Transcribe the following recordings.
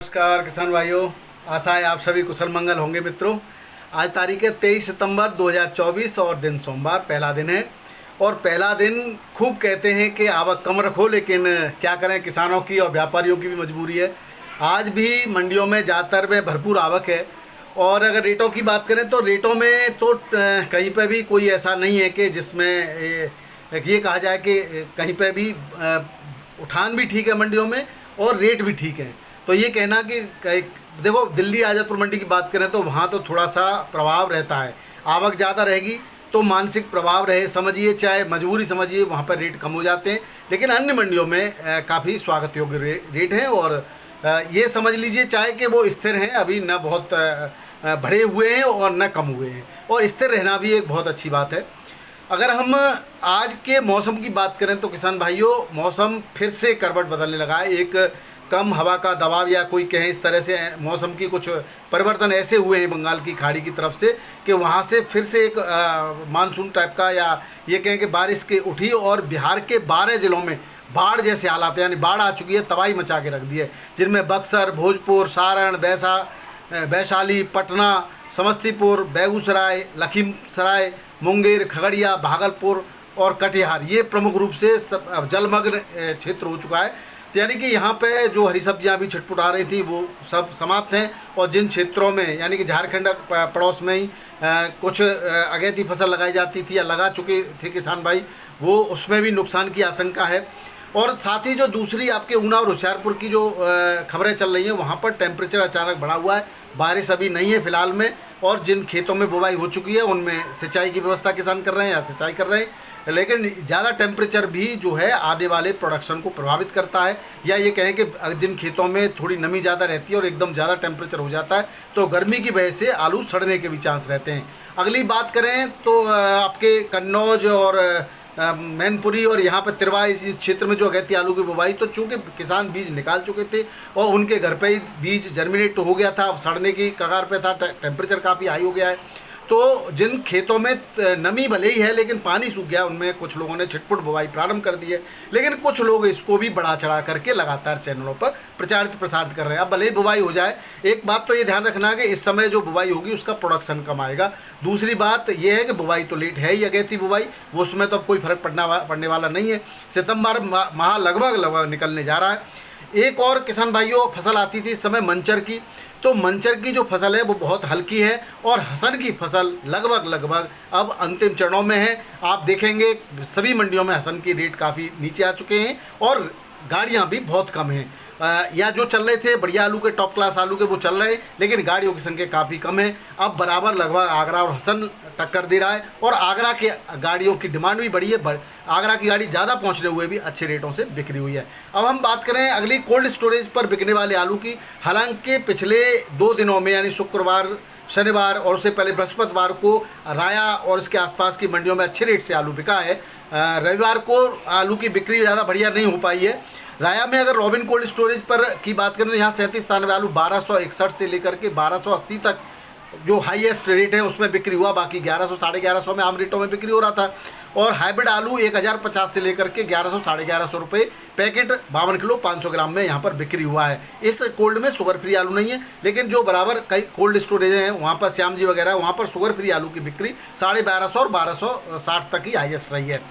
नमस्कार किसान भाइयों, आशा है आप सभी कुशल मंगल होंगे। मित्रों, आज तारीख है 23 सितंबर 2024 और दिन सोमवार, पहला दिन है। और पहला दिन खूब कहते हैं कि आवक कम रखो, लेकिन क्या करें, किसानों की और व्यापारियों की भी मजबूरी है। आज भी मंडियों में ज़्यादातर में भरपूर आवक है। और अगर रेटों की बात करें तो रेटों में तो कहीं पर भी कोई ऐसा नहीं है कि जिसमें ये कहा जाए कि कहीं पर भी उठान भी ठीक है मंडियों में और रेट भी ठीक है। तो ये कहना कि देखो, दिल्ली आज़ादपुर मंडी की बात करें तो वहाँ तो थोड़ा सा प्रभाव रहता है। आवक ज़्यादा रहेगी तो मानसिक प्रभाव रहे समझिए, चाहे मजबूरी समझिए, वहाँ पर रेट कम हो जाते हैं। लेकिन अन्य मंडियों में काफ़ी स्वागत योग्य रेट हैं। और ये समझ लीजिए चाहे कि वो स्थिर हैं, अभी न बहुत बढ़े हुए हैं और न कम हुए हैं। और स्थिर रहना भी एक बहुत अच्छी बात है। अगर हम आज के मौसम की बात करें तो किसान भाइयों, मौसम फिर से करवट बदलने लगा है। एक कम हवा का दबाव या कोई कहें इस तरह से मौसम की कुछ परिवर्तन ऐसे हुए हैं बंगाल की खाड़ी की तरफ से कि वहाँ से फिर से एक मानसून टाइप का, या ये कहें कि बारिश के उठी और बिहार के 12 ज़िलों में बाढ़ जैसे हालात हैं, यानी बाढ़ आ चुकी है, तबाही मचा के रख दी है। जिनमें बक्सर, भोजपुर, सारण, वैशाली, पटना, समस्तीपुर, बेगूसराय, लखीमसराय, मुंगेर, खगड़िया, भागलपुर और कटिहार, ये प्रमुख रूप से जलमग्न क्षेत्र हो चुका है। तो यानी कि यहाँ पे जो हरी सब्जियाँ भी छटपुटा रही थी वो सब समाप्त हैं। और जिन क्षेत्रों में, यानी कि झारखंड पड़ोस में ही कुछ अगैती फसल लगाई जाती थी या लगा चुके थे किसान भाई, वो उसमें भी नुकसान की आशंका है। और साथ ही जो दूसरी आपके ऊना और होशियारपुर की जो खबरें चल रही हैं, वहाँ पर टेम्परेचर अचानक बढ़ा हुआ है। बारिश अभी नहीं है फिलहाल में, और जिन खेतों में बुवाई हो चुकी है उनमें सिंचाई की व्यवस्था किसान कर रहे हैं या सिंचाई कर रहे हैं। लेकिन ज़्यादा टेम्परेचर भी जो है आने वाले प्रोडक्शन को प्रभावित करता है। या ये कहें कि जिन खेतों में थोड़ी नमी ज़्यादा रहती है और एकदम ज़्यादा टेम्परेचर हो जाता है तो गर्मी की वजह से आलू सड़ने के भी चांस रहते हैं। अगली बात करें तो आपके कन्नौज और मैनपुरी और यहाँ पर तिरवा, इस क्षेत्र में जो गई थी आलू की बुवाई, तो चूँकि किसान बीज निकाल चुके थे और उनके घर पे ही बीज जर्मिनेट हो गया था, अब सड़ने की कगार पे था, टेम्परेचर काफ़ी हाई हो गया है। तो जिन खेतों में नमी भले ही है लेकिन पानी सूख गया, उनमें कुछ लोगों ने छिटपुट बुवाई प्रारंभ कर दी है। लेकिन कुछ लोग इसको भी बढ़ा चढ़ा करके लगातार चैनलों पर प्रचारित प्रसारित कर रहे हैं। अब भले ही बुवाई हो जाए, एक बात तो ये ध्यान रखना है कि इस समय जो बुवाई होगी उसका प्रोडक्शन कम आएगा। दूसरी बात यह है कि बुवाई तो लेट है ही, अगेती बुवाई, वो उसमें तो अब कोई फर्क पड़ने वाला नहीं है। सितंबर माह लगभग निकलने जा रहा है। एक और किसान भाइयों फसल आती थी इस समय मंचर की, तो मंचर की जो फसल है वो बहुत हल्की है और हसन की फसल लगभग अब अंतिम चरणों में है। आप देखेंगे सभी मंडियों में हसन की रेट काफ़ी नीचे आ चुके हैं और गाड़ियां भी बहुत कम हैं। या जो चल रहे थे बढ़िया आलू के, टॉप क्लास आलू के, वो चल रहे हैं, लेकिन गाड़ियों की संख्या काफ़ी कम है। अब बराबर लगभग आगरा और हसन टक्कर दे रहा है और आगरा के गाड़ियों की डिमांड भी बढ़ी है। आगरा की गाड़ी ज़्यादा पहुंचने हुए भी अच्छे रेटों से बिक्री हुई है। अब हम बात करें अगली कोल्ड स्टोरेज पर बिकने वाले आलू की। हालांकि पिछले 2 दिनों में, यानी शुक्रवार, शनिवार और उससे पहले बृहस्पतिवार को राया और इसके आसपास की मंडियों में अच्छे रेट से आलू बिका है। रविवार को आलू की बिक्री ज़्यादा बढ़िया नहीं हो पाई है। राया में अगर रॉबिन कोल्ड स्टोरेज पर की बात करें तो यहाँ 37 आलू 1261 से लेकर के 1280 तक जो हाईएस्ट रेट है उसमें बिक्री हुआ। बाकी 1100 साढ़े 1100 में आम रेटों में बिक्री हो रहा था। और हाइब्रिड आलू 1050 से लेकर के 1100 साढ़े 1100 रुपये पैकेट, 52 किलो 500 ग्राम में यहाँ पर बिक्री हुआ है। इस कोल्ड में शुगर फ्री आलू नहीं है, लेकिन जो बराबर कई कोल्ड स्टोरेज हैं वहाँ पर श्याम जी वगैरह, वहाँ पर शुगर फ्री आलू की बिक्री 1250 और 1260 तक ही हाईएस्ट रही है।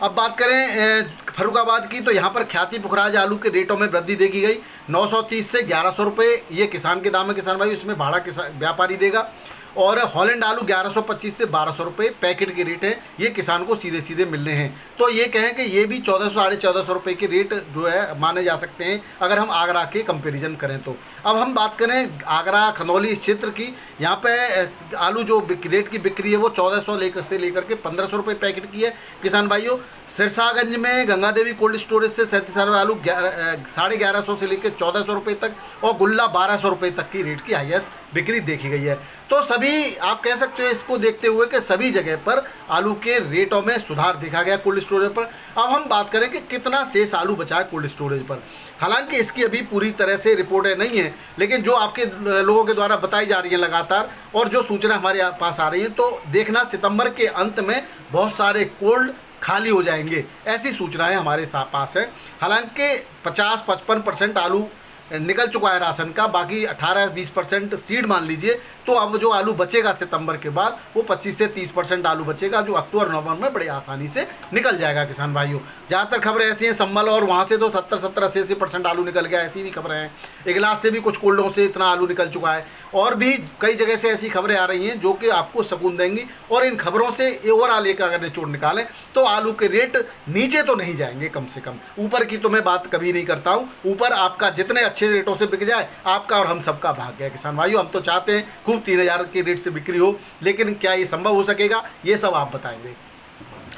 अब बात करें फरुखाबाद की, तो यहाँ पर ख्याति पुखराज आलू के रेटों में वृद्धि देखी गई। 930 से 1100 रुपये ये किसान के दाम है किसान भाई, उसमें भाड़ा किसान व्यापारी देगा। और हॉलैंड आलू 1125 से 1200 रुपये पैकेट के रेट है, ये किसान को सीधे सीधे मिलने हैं। तो ये कहें कि ये भी 1400 साढ़े 1400 रुपये के रेट जो है माने जा सकते हैं अगर हम आगरा के कंपैरिजन करें तो। अब हम बात करें आगरा खनौली इस क्षेत्र की, यहाँ पे आलू जो रेट की बिक्री है वो 1400 से लेकर के 1500 रुपये पैकेट की है किसान भाइयों। सिरसागंज में गंगा देवी कोल्ड स्टोरेज से 37 आलू 1150 से लेकर 1400 रुपये तक और गुल्ला 1200 रुपये तक की रेट की हाईएस्ट बिक्री देखी गई है। तो सभी आप कह सकते हो इसको देखते हुए कि सभी जगह पर आलू के रेटों में सुधार देखा गया कोल्ड स्टोरेज पर। अब हम बात करें कि कितना शेष आलू बचा है कोल्ड स्टोरेज पर। हालांकि इसकी अभी पूरी तरह से रिपोर्टें नहीं है, लेकिन जो आपके लोगों के द्वारा बताई जा रही है लगातार और जो सूचना हमारे पास आ रही है, तो देखना सितंबर के अंत में बहुत सारे कोल्ड खाली हो जाएंगे, ऐसी सूचनाएं हमारे पास है। हालांकि 50-55% आलू निकल चुका है राशन का, बाकी 18-20% सीड मान लीजिए। तो अब जो आलू बचेगा सितंबर के बाद वो 25 से 30% आलू बचेगा, जो अक्टूबर नवंबर में बड़े आसानी से निकल जाएगा किसान भाइयों। ज़्यादातर खबरें ऐसी हैं संभल और वहाँ से तो 70-80% आलू निकल गया, ऐसी भी खबरें हैं। इगलास से भी कुछ कोल्डों से इतना आलू निकल चुका है, और भी कई जगह से ऐसी खबरें आ रही हैं जो कि आपको सुकून देंगी। और इन खबरों से ओवरऑल एक अगर निचोड़ निकालें तो आलू के रेट नीचे तो नहीं जाएंगे, कम से कम ऊपर की तो मैं बात कभी नहीं करता हूँ। ऊपर आपका जितने अच्छे रेटों से बिक जाए, आपका और हम सबका भाग्य है किसान भाइयों। हम तो चाहते हैं खूब 3000 के रेट से बिक्री हो, लेकिन क्या ये संभव हो सकेगा, ये सब आप बताएंगे।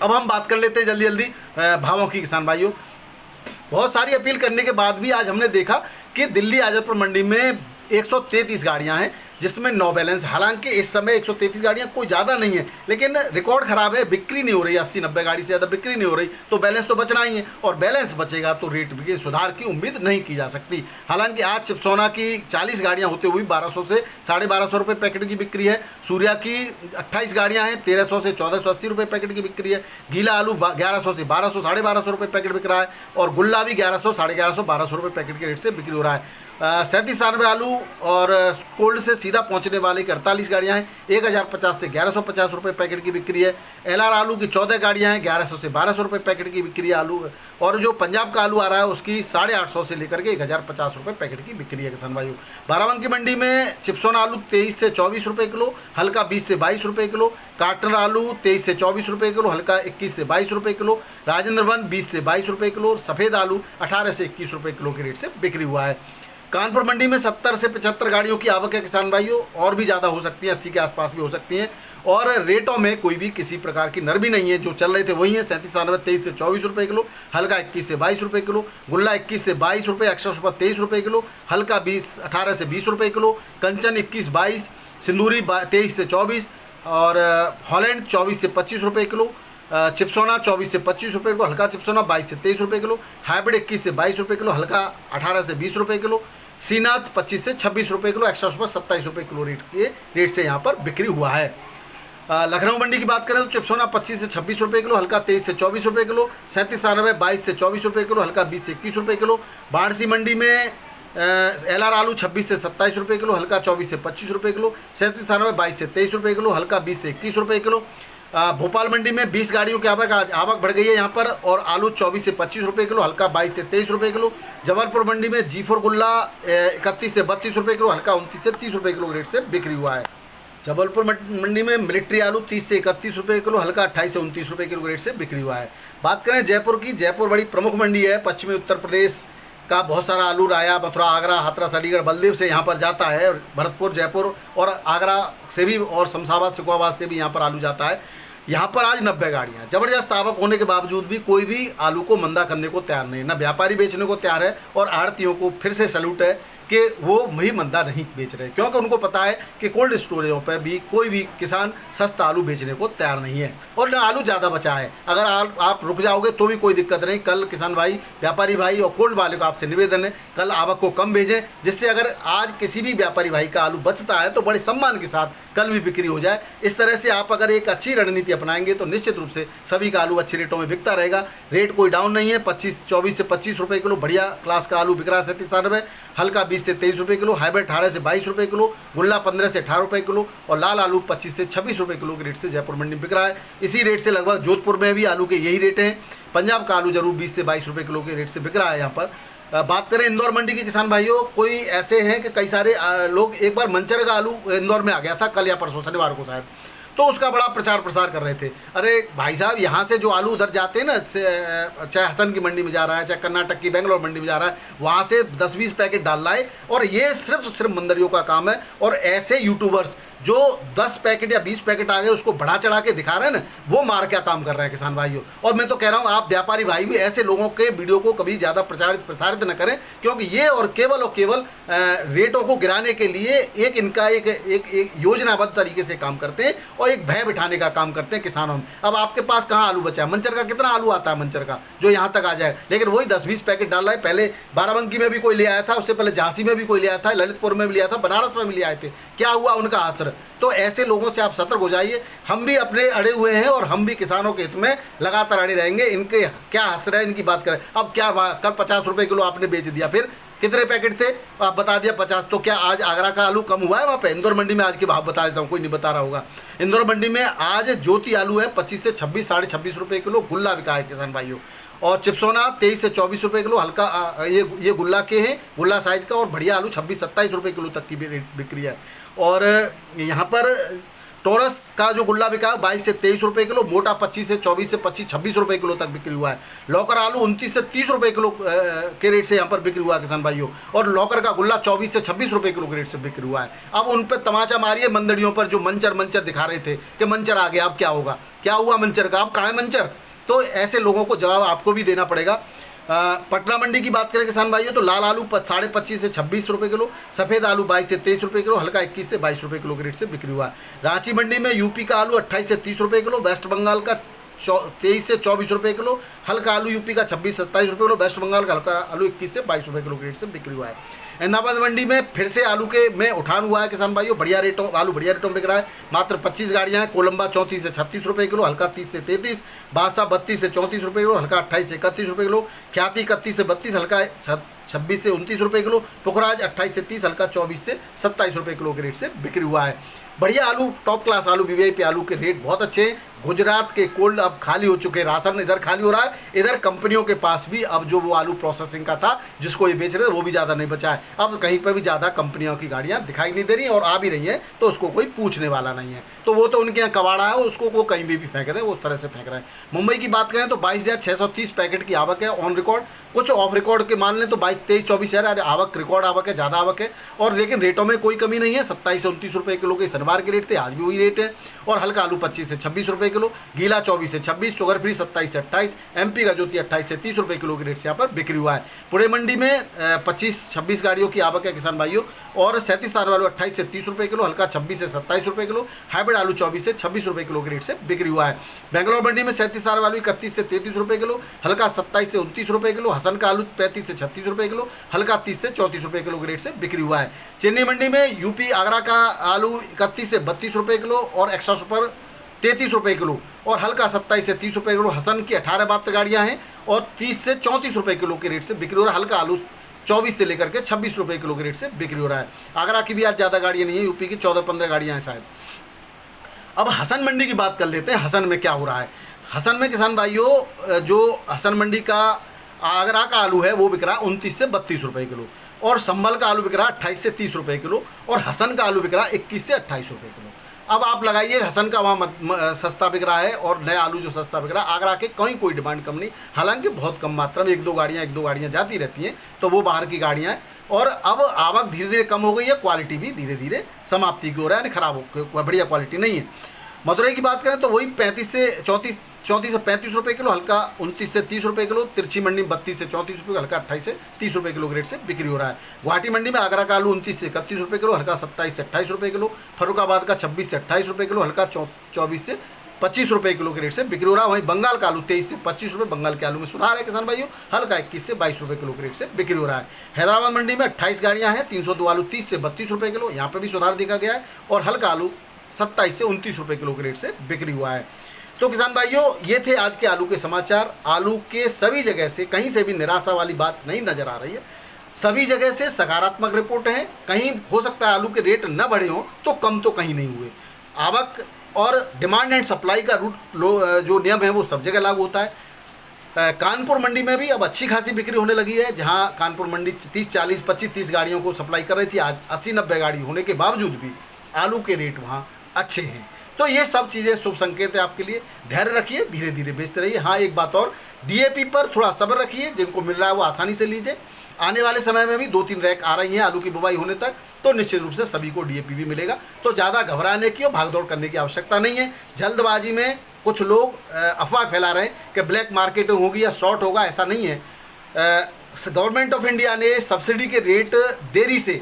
अब हम बात कर लेते हैं जल्दी जल्दी भावों की किसान भाइयों। बहुत सारी अपील करने के बाद भी आज हमने देखा कि दिल्ली आज़ादपुर मंडी में 133 गाड़ियां हैं, जिसमें 9 बैलेंस। हालांकि इस समय 133 गाड़ियां कोई ज़्यादा नहीं है, लेकिन रिकॉर्ड खराब है, बिक्री नहीं हो रही, 80-90 गाड़ी से ज़्यादा बिक्री नहीं हो रही, तो बैलेंस तो बचना ही है, और बैलेंस बचेगा तो रेट में सुधार की उम्मीद नहीं की जा सकती। हालांकि आज चिपसोना की 40 गाड़ियां होते हुए 1200 से 1250 रुपये पैकेट की बिक्री है। सूर्या की 28 गाड़ियाँ हैं, 1300 से 1480 रुपये पैकेट की बिक्री है। गीला आलू 1100 से 1200, 1250 रुपये पैकेट बिक रहा है, और गुल्ला भी 1100, 1150, 1200 रुपये पैकेट के रेट से बिक्री हो रहा है। 37-93 आलू और कोल्ड से सीधा पहुंचने वाली 48 गाड़ियां हैं, 1050 से 1150 रुपये पैकेट की बिक्री है। एलआर आलू की 14 गाड़ियां हैं, 1100 से 1200 रुपये पैकेट की बिक्री है आलू। और जो पंजाब का आलू आ रहा है उसकी 850 से लेकर के 1050 रुपये पैकेट की बिक्री है किसान भाइयों। बाराबंकी मंडी में चिपसोना आलू 23 से 24 रुपये किलो, हल्का 20 से 22 रुपये किलो। काटन आलू 23 से 24 रुपये किलो, हल्का 21 से 22 रुपये किलो। राजेंद्र वन 20 से 22 रुपये किलो। सफ़ेद आलू 18 से 21 रुपये किलो के रेट से बिक्री हुआ है। कानपुर मंडी में 70 से 75 गाड़ियों की आवक है किसान भाइयों, और भी ज़्यादा हो सकती है, 80 के आसपास भी हो सकती हैं। और रेटों में कोई भी किसी प्रकार की नरमी नहीं है, जो चल रहे थे वही है। 37-93 23 से 24 रुपये किलो, हल्का 21 से 22 रुपये किलो। गुल्ला 21 से 22 रुपये, एक्स्ट्रा सुपर 23 रुपये किलो, हल्का 18 से 20 रुपये किलो। कंचन 21-22, सिंदूरी 23 से 24, और हॉलैंड 24 से 25 रुपये किलो। चिपसोना 24 से 25 रुपये किलो, हल्का चिपसोना 22 से 23 रुपये किलो। हाइब्रिड 21 से 22 रुपये किलो, हल्का 18 से 20 रुपये किलो। सीनाथ 25 से 26 रुपये किलो, एक्स्ट्रा सुपर 27 रुपये किलो रेट से यहाँ पर बिक्री हुआ है। लखनऊ मंडी की बात करें तो चिपसोना 25 से 26 रुपये किलो, हल्का 23 से 24 रुपये किलो। 37-93 22 से 24 रुपये किलो, हल्का 20 से 21 रुपये किलो। वाराणसी मंडी में एलआर आलू 26 से 27 रुपये किलो, हल्का 24 से 25 रुपये किलो। 37-93 22 से 23 रुपये किलो, हल्का 20 से 21 रुपये किलो। भोपाल मंडी में 20 गाड़ियों की आवक बढ़ गई है यहाँ पर, और आलू 24 से 25 रुपये किलो, हल्का 22 से 23 रुपये किलो। जबलपुर मंडी में G4 गुल्ला 31 से 32 रुपये किलो, हल्का 29 से 30 रुपये किलो रेट से बिक्री हुआ है। जबलपुर मंडी में मिलिट्री आलू 30 से 31 रुपये किलो, हल्का 28 से 29 रुपये किलो रेट से बिक्री हुआ है। बात करें जयपुर की, जयपुर बड़ी प्रमुख मंडी है, पश्चिमी उत्तर प्रदेश का बहुत सारा आलू राया, मथुरा, आगरा, हाथरस, अलीगढ़, बलदेव से यहाँ पर जाता है। भरतपुर, जयपुर और आगरा से भी, और शमशाबाद, सिकोहाबाद से भी यहाँ पर आलू जाता है। यहाँ पर आज 90 गाड़ियाँ, ज़बरदस्त आवक होने के बावजूद भी कोई भी आलू को मंदा करने को तैयार नहीं, ना व्यापारी बेचने को तैयार है। और आढ़तियों को फिर से सैल्यूट है कि वो भी मंदा नहीं बेच रहे, क्योंकि उनको पता है कि कोल्ड स्टोरेजों पर भी कोई भी किसान सस्ता आलू बेचने को तैयार नहीं है, और ना आलू ज़्यादा बचा है। अगर आप रुक जाओगे तो भी कोई दिक्कत नहीं। कल किसान भाई, व्यापारी भाई और कोल्ड वाले को आपसे निवेदन है, कल आवक को कम भेजें, जिससे अगर आज किसी भी व्यापारी भाई का आलू बचता है तो बड़े सम्मान के साथ कल भी बिक्री हो जाए। इस तरह से आप अगर एक अच्छी रणनीति अपनाएंगे तो निश्चित रूप से सभी का आलू अच्छे रेटों में बिकता रहेगा। रेट कोई डाउन नहीं है, 24 से 25 रुपये किलो बढ़िया क्लास का आलू बिक रहा है। 37-93 हल्का 20 से 23 रुपये किलो, हाइब्रिड 18 से 22 रुपये किलो, गुल्ला 15 से 18 रुपये किलो, और लाल आलू 25 से 26 रुपये किलो के रेट से जयपुर मंडी में बिक रहा है। इसी रेट से लगभग जोधपुर में भी आलू के यही रेट हैं। पंजाब का आलू जरूर 20 से 22 रुपये किलो के रेट से बिक रहा है यहाँ पर। बात करें इंदौर मंडी के किसान भाइयों, कोई ऐसे हैं कि कई सारे लोग, एक बार मंचर का आलू इंदौर में आ गया था कल या परसों, शनिवार को शायद, तो उसका बड़ा प्रचार प्रसार कर रहे थे। अरे भाई साहब, यहाँ से जो आलू उधर जाते हैं ना, चाहे हसन की मंडी में जा रहा है, चाहे कर्नाटक की बेंगलोर मंडी में जा रहा है, वहाँ से 10-20 पैकेट डाल रहा है, और ये सिर्फ मंदरियों का काम है। और ऐसे यूट्यूबर्स जो 10 पैकेट या 20 पैकेट आ गए उसको बढ़ा चढ़ा के दिखा रहे हैं ना, वो मार क्या काम कर रहे हैं किसान भाइयों। और मैं तो कह रहा हूँ, आप व्यापारी भाई भी ऐसे लोगों के वीडियो को कभी ज़्यादा प्रसारित न करें, क्योंकि ये और केवल रेटों को गिराने के लिए एक इनका एक योजनाबद्ध तरीके से काम करते हैं, और एक भय बिठाने का काम करते हैं किसानों में। अब आपके पास कहाँ आलू बचा है? मंचर का कितना आलू आता है मंचर का, जो यहाँ तक आ जाए, लेकिन वही 10-20 पैकेट डाल रहा है। पहले बाराबंकी में भी कोई ले आया था, उससे पहले झांसी में भी कोई ले आया था, ललितपुर में भी लिया था, बनारस में भी ले आए थे। क्या हुआ उनका असर? तो ऐसे लोगों से आप सतर्क हो जाइए। हम भी अपने अड़े हुए हैं, और हम भी किसानों के हित में लगातार अड़े रहेंगे। इनके क्या असर है, इनकी बात करें। अब क्या कल 50 रुपये किलो आपने बेच दिया, फिर कितने पैकेट थे? आप बता दिया 50। तो क्या आज आगरा का आलू कम हुआ है वहाँ पे? इंदौर मंडी में आज के भाव बता देता हूँ, कोई नहीं बता रहा होगा। इंदौर मंडी में आज ज्योति आलू है 25 से 26, 26.5 रुपये किलो गुल्ला बिका है किसान भाइयों। और चिप्सोना 23 से 24 रुपये किलो हल्का, ये गुल्ला के हैं, गुल्ला साइज़ का। और बढ़िया आलू 26-27 रुपये किलो तक की बिक्री है। और यहाँ पर टोरस का जो गुल्ला बिका है 22 से 23 रुपये किलो, मोटा 25 से 24 से 26 रुपये किलो तक बिक्री हुआ है। लौकर आलू 29 से 30 रुपये किलो के रेट से यहाँ पर बिक्री हुआ है किसान भाइयों। और लौकर का गुल्ला 24 से 26 रुपये किलो के रेट से बिक्री हुआ है। अब उन पर तमाचा मारिए मंडलियों पर जो मंचर दिखा रहे थे कि मंचर आ गया, अब क्या होगा? क्या हुआ मंचर का? अब कहाँ है मंचर? तो ऐसे लोगों को जवाब आपको भी देना पड़ेगा। पटना मंडी की बात करें किसान भाइयों तो लाल आलू 25.5 से 26 रुपये किलो, सफ़ेद आलू 22 से 23 रुपये किलो, हल्का 21 से 22 रुपये किलो के रेट से बिक्री हुआ है। रांची मंडी में यूपी का आलू 28 से 30 रुपये किलो, वेस्ट बंगाल का 23 से 24 रुपये किलो, हल्का आलू यूपी का 26 से 27 रुपये किलो, वेस्ट बंगाल का हल्का आलू 21 से 22 रुपये किलो के रेट से बिक्री हुआ है। अहमदाबाद मंडी में फिर से आलू के में उठान हुआ है किसान भाइयों। आलू बढ़िया रेटों में बिक रहा है। मात्र 25 गाड़ियाँ हैं। कोलंबा 34 से 36 रुपये किलो, हल्का 30 से 33, बादशाह 32 से 34 रुपये किलो, हल्का 28 से 31 रुपये किलो, ख्याति 31 से 32, हल्का 26 से 29 रुपये किलो, पुखराज 28 से 30, हल्का 24 से 27 रुपये किलो के रेट से बिक्री हुआ है। बढ़िया आलू, टॉप क्लास आलू, वीवीआईपी आलू के रेट बहुत अच्छे हैं। गुजरात के कोल्ड अब खाली हो चुके हैं, राशन इधर खाली हो रहा है, इधर कंपनियों के पास भी अब जो वो आलू प्रोसेसिंग का था जिसको ये बेच रहे थे वो भी ज़्यादा नहीं बचा है। अब कहीं पर भी ज़्यादा कंपनियों की गाड़ियाँ दिखाई नहीं दे रही और आ भी रही हैं तो उसको कोई पूछने वाला नहीं है। तो वो तो उनके यहाँ कबाड़ा है, उसको वो कहीं भी फेंक दें, वो उस तरह से फेंक रहे हैं। मुंबई की बात करें तो 22,630 पैकेट की आवक है ऑन रिकॉर्ड। कुछ ऑफ रिकॉर्ड के मान लें तो 23-24 हज़ार आवक, रिकॉर्ड आवक है, ज़्यादा आवक है। और लेकिन रेटों में कोई कमी नहीं है। 27 से 29 रुपये किलो के शनिवार के रेट थे, आज भी वही रेट है। और हल्का आलू 25 से 26 रुपये किलो, गीला 24 से 26, शुगर फ्री 27 से 28, एमपी का ज्योति 28 से 30 रुपये किलो के रेट से यहाँ पर बिक्री हुआ है। पुणे मंडी में 25-26 गाड़ियों की आवक है किसान भाइयों। और 37 तार आलू 28 से 30 रुपये किलो, हल्का 26 से 27 रुपये किलो, हाइब्रिड आलू 24 से 26 रुपये किलो के रेट से बिक्री हुआ है। बेंगलोर मंडी में 37 तार आलू 31 से 33 रुपये किलो, हल्का 27 से 29 रुपये किलो, हसन का आलू 35 से 36 रुपये किलो, हल्का 30 से 34 रुपये किलो के रेट से बिक्री हुआ है। चेन्नई मंडी में यूपी आगरा का आलू 31 से 32 रुपये किलो और एक्स्ट्रा सुपर 33 रुपये किलो और हल्का 27 से 30 रुपये किलो। हसन की 18 मात्र गाड़ियाँ हैं और 30 से 34 रुपये किलो के रेट से बिक्री हो रहा है। हल्का आलू 24 से लेकर के 26 रुपये किलो के रेट से बिक्री हो रहा है। आगरा की भी आज ज़्यादा गाड़ियाँ नहीं है, यूपी की 14-15 गाड़ियाँ हैं शायद। अब हसन मंडी की बात कर लेते हैं। हसन में क्या हो रहा है? हसन में किसान भाइयों जो हसन मंडी का आगरा का आलू है वो बिक रहा है 29 से 32 रुपये किलो और संभल का आलू बिक रहा है 28 से 30 रुपये किलो और हसन का आलू बिक रहा है 21 से 28 रुपये किलो। अब आप लगाइए हसन का वहाँ सस्ता बिक रहा है और नया आलू जो सस्ता बिक रहा है। आगरा के कहीं कोई डिमांड कम नहीं, हालांकि बहुत कम मात्रा में एक दो गाड़ियाँ जाती रहती हैं तो वो बाहर की गाड़ियाँ हैं। और अब आवक धीरे धीरे कम हो गई है, क्वालिटी भी धीरे धीरे समाप्ति की हो रहा है, यानी खराब हो, बढ़िया क्वालिटी नहीं है। मदुरई की बात करें तो वही 34 से 35 रुपये किलो, हल्का 29 से 30 रुपये किलो। तिरछी मंडी में 32 से 34 रुपये, हल्का 28 से 30 रुपये किलो के रेट से बिक्री हो रहा है। गुवाहाटी मंडी में आगरा का आलू 29 से 31 रुपये किलो, हल्का 27 से 28 रुपये किलो। फर्रुखाबाद का 26 से 28 रुपये किलो, हल्का 24 से 25 रुपये किलो के रेट से बिक्री हो रहा है। वहीं बंगाल का आलू 23 से 25 रुपये, बंगाल के आलू में सुधार है किसान भाइयों, हल्का 21 से 22 रुपये किलो के रेट से बिक्री हो रहा है। हैदराबाद मंडी में 28 गाड़ियाँ हैं, 302 आलू 30 से 32 रुपये किलो, यहाँ पर भी सुधार देखा गया है। और हल्का आलू 27 से 29 रुपये किलो के रेट से बिक्री हुआ है। तो किसान भाइयों ये थे आज के आलू के समाचार। आलू के सभी जगह से कहीं से भी निराशा वाली बात नहीं नज़र आ रही है, सभी जगह से सकारात्मक रिपोर्ट हैं। कहीं हो सकता है आलू के रेट न बढ़े हों तो कम तो कहीं नहीं हुए। आवक और डिमांड एंड सप्लाई का जो नियम है वो सब जगह लागू होता है। कानपुर मंडी में भी अब अच्छी खासी बिक्री होने लगी है, जहां कानपुर मंडी 30-40-25-30 गाड़ियों को सप्लाई कर रही थी, आज 80-90 गाड़ी होने के बावजूद भी आलू के रेट वहाँ अच्छे हैं। तो ये सब चीज़ें शुभ संकेत है आपके लिए। धैर्य रखिए, धीरे धीरे बेचते रहिए। हाँ एक बात और, डीएपी पर थोड़ा सब्र रखिए, जिनको मिल रहा है वो आसानी से लीजिए। आने वाले समय में भी 2-3 रैक आ रही हैं आलू की बुवाई होने तक, तो निश्चित रूप से सभी को डीएपी भी मिलेगा। तो ज़्यादा घबराने की और भागदौड़ करने की आवश्यकता नहीं है। जल्दबाजी में कुछ लोग अफवाह फैला रहे हैं कि ब्लैक मार्केटिंग होगी या शॉर्ट होगा, ऐसा नहीं है। गवर्नमेंट ऑफ इंडिया ने सब्सिडी के रेट देरी से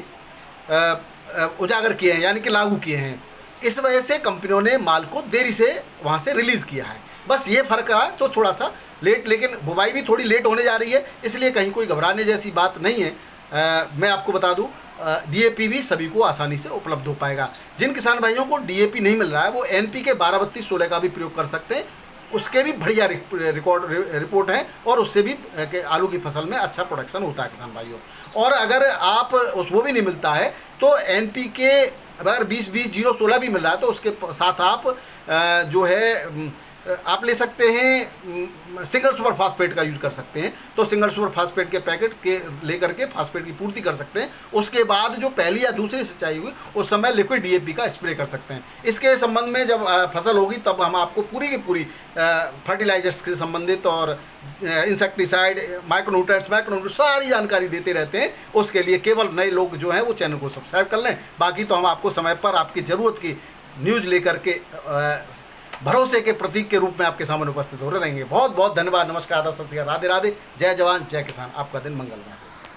उजागर किए हैं, यानी कि लागू किए हैं। इस वजह से कंपनियों ने माल को देरी से वहाँ से रिलीज़ किया है, बस ये फ़र्क है। तो थोड़ा सा लेट, लेकिन बुवाई भी थोड़ी लेट होने जा रही है, इसलिए कहीं कोई घबराने जैसी बात नहीं है। मैं आपको बता दूं डीएपी भी सभी को आसानी से उपलब्ध हो पाएगा। जिन किसान भाइयों को डीएपी नहीं मिल रहा है वो एनपीके 12-32-16 का भी प्रयोग कर सकते हैं। उसके भी बढ़िया रिपोर्ट है, और उससे भी कि आलू की फसल में अच्छा प्रोडक्शन होता है किसान भाइयों। और अगर आप वो भी नहीं मिलता है तो NPK अगर 20-20-0-16 भी मिल रहा है तो उसके साथ आप जो है आप ले सकते हैं सिंगल सुपर फास्फेट का यूज़ कर सकते हैं। तो सिंगल सुपर फास्फेट के पैकेट के लेकर के फास्फेट की पूर्ति कर सकते हैं। उसके बाद जो पहली या दूसरी सिंचाई हुई उस समय लिक्विड DAP का स्प्रे कर सकते हैं। इसके संबंध में जब फसल होगी तब हम आपको पूरी की पूरी फर्टिलाइजर्स से संबंधित और इंसेक्टिसाइड, माइक्रोन्यूट्रिएंट्स सारी जानकारी देते रहते हैं। उसके लिए केवल नए लोग जो हैं वो चैनल को सब्सक्राइब कर लें। बाकी तो हम आपको समय पर आपकी ज़रूरत की न्यूज़ लेकर के भरोसे के प्रतीक के रूप में आपके सामने उपस्थित हो रहेंगे। बहुत बहुत धन्यवाद। नमस्कार, सत श्री अकाल, राधे राधे, जय जवान जय किसान। आपका दिन मंगलमय।